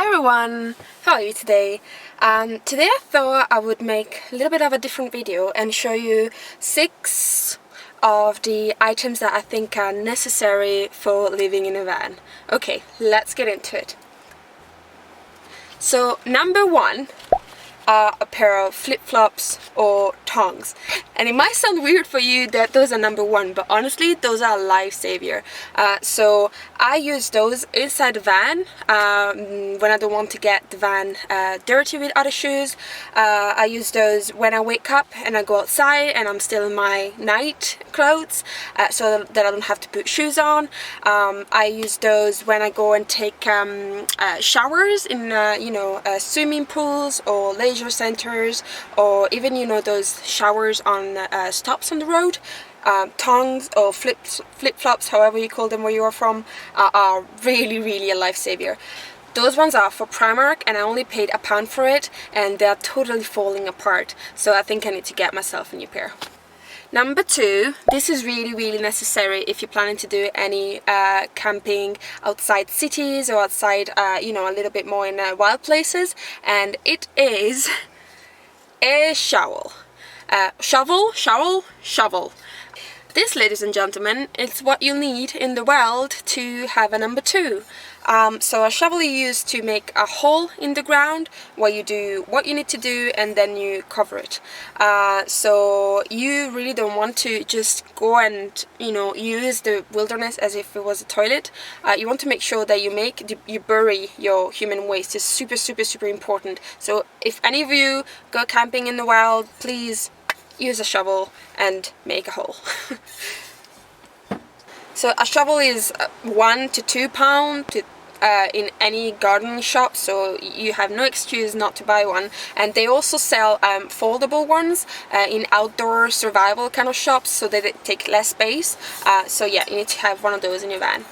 everyone, how are you today? Today I thought I would make a little bit of a different video and show you 6 of the items that I think are necessary for living in a van. Okay, let's get into it. So number 1 are a pair of flip-flops or tongs, and it might sound weird for you that those are number 1, but honestly those are a lifesaver. So I use those inside the van when I don't want to get the van dirty with other shoes. I use those when I wake up and I go outside and I'm still in my night clothes, so that I don't have to put shoes on. I use those when I go and take showers in swimming pools or leisure centers, or even those showers on stops on the road. Tongs or flip-flops, however you call them where you are from, are really a lifesaver. Those ones are for Primark and I only paid £1 for it, and they're totally falling apart, so I think I need to get myself a new pair. Number 2, this is really necessary if you're planning to do any camping outside cities or outside a little bit more in wild places, and it is a shovel. Shovel. This, ladies and gentlemen, is what you need in the world to have a number 2. So a shovel you use to make a hole in the ground where you do what you need to do and then you cover it. So you really don't want to just go and use the wilderness as if it was a toilet. You want to make sure that you bury your human waste. It's super important. So if any of you go camping in the wild, please use a shovel and make a hole. So a shovel is £1 to £2 in any garden shop, so you have no excuse not to buy one. And they also sell foldable ones in outdoor survival kind of shops, so that they take less space. So yeah, you need to have one of those in your van.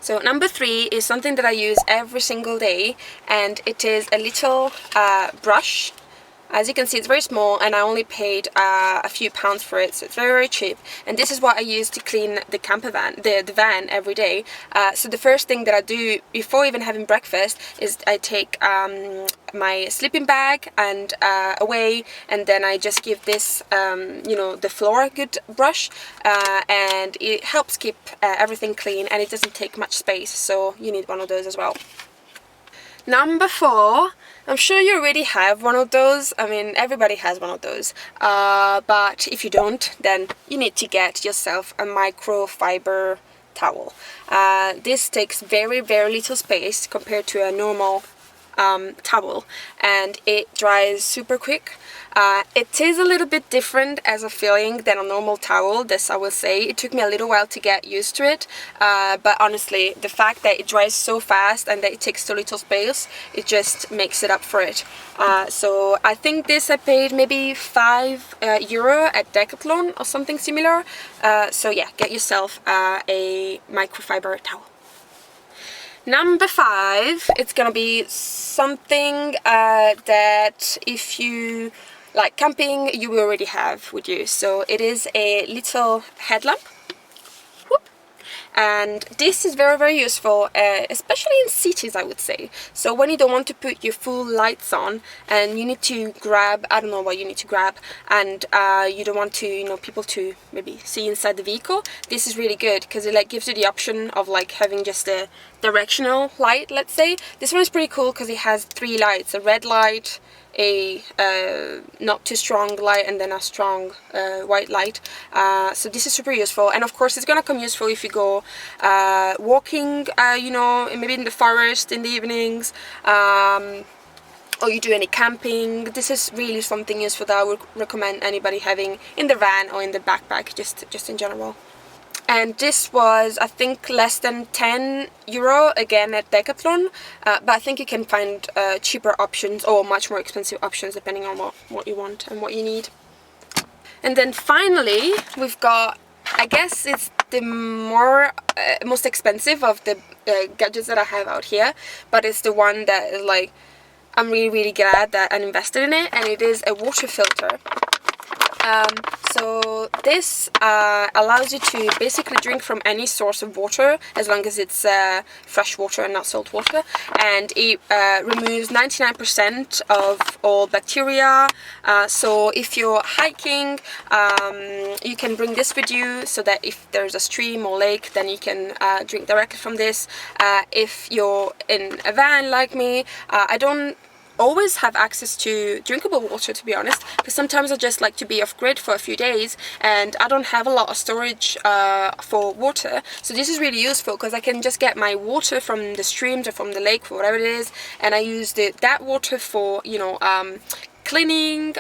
So number 3 is something that I use every single day, and it is a little brush. As you can see, it's very small and I only paid a few pounds for it, so it's very cheap. And this is what I use to clean the camper van, the van every day. So the first thing that I do before even having breakfast is I take my sleeping bag and away, and then I just give this the floor a good brush, and it helps keep everything clean, and it doesn't take much space, so you need one of those as well. Number 4, I'm sure you already have one of those. I mean, everybody has one of those, but if you don't, then you need to get yourself a microfiber towel. This takes very little space compared to a normal towel, and it dries super quick. It is a little bit different as a feeling than a normal towel, this I will say. It took me a little while to get used to it, but honestly, the fact that it dries so fast and that it takes so little space, it just makes it up for it. So I think this I paid maybe €5 at Decathlon or something similar. So yeah, get yourself a microfiber towel. Number 5, it's gonna be something that if you like camping, you will already have with you. So it is a little headlamp. Whoop. And this is very useful, especially in cities, I would say. So when you don't want to put your full lights on and you need to grab, I don't know what you need to grab, and you don't want to people to maybe see inside the vehicle, this is really good because it gives you the option of having just a directional light, let's say. This one is pretty cool because it has 3 lights: a red light, a not too strong light, and then a strong white light. So this is super useful, and of course it's gonna come useful if you go walking, maybe in the forest in the evenings, or you do any camping. This is really something useful that I would recommend anybody having in the van or in the backpack, just in general. And this was, I think, less than €10 again at Decathlon, but I think you can find cheaper options or much more expensive options depending on what you want and what you need. And then finally we've got, I guess it's the most expensive of the gadgets that I have out here, but it's the one that is I'm really glad that I invested in it, and it is a water filter. So this allows you to basically drink from any source of water as long as it's fresh water and not salt water, and it removes 99% of all bacteria. So if you're hiking, you can bring this with you so that if there's a stream or lake, then you can drink directly from this. If you're in a van like me, I don't always have access to drinkable water, to be honest, because sometimes I just like to be off grid for a few days and I don't have a lot of storage for water. So this is really useful because I can just get my water from the streams or from the lake or whatever it is, and I use that water for, you know, cleaning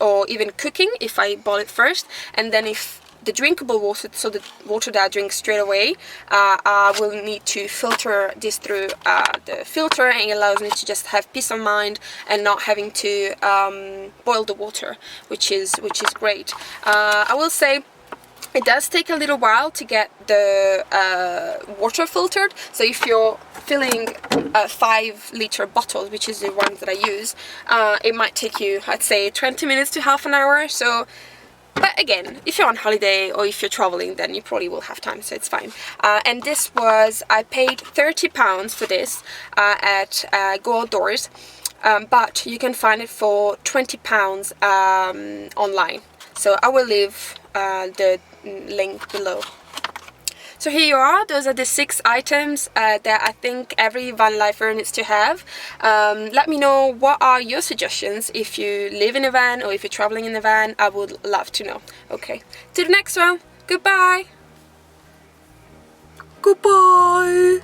or even cooking if I boil it first, and then if the drinkable water, so the water that I drink straight away, I will need to filter this through the filter, and it allows me to just have peace of mind and not having to boil the water, which is great. I will say it does take a little while to get the water filtered, so if you're filling 5-liter bottles, which is the ones that I use, it might take you, I'd say, 20 minutes to half an hour. So, but again, if you're on holiday or if you're traveling, then you probably will have time, so it's fine. And this was, I paid £30 for this at Go Outdoors, but you can find it for £20 online. So I will leave the link below. So here you are. Those are the 6 items that I think every van lifer needs to have. Let me know, what are your suggestions if you live in a van or if you're traveling in a van. I would love to know. Okay, to the next one. Goodbye. Goodbye.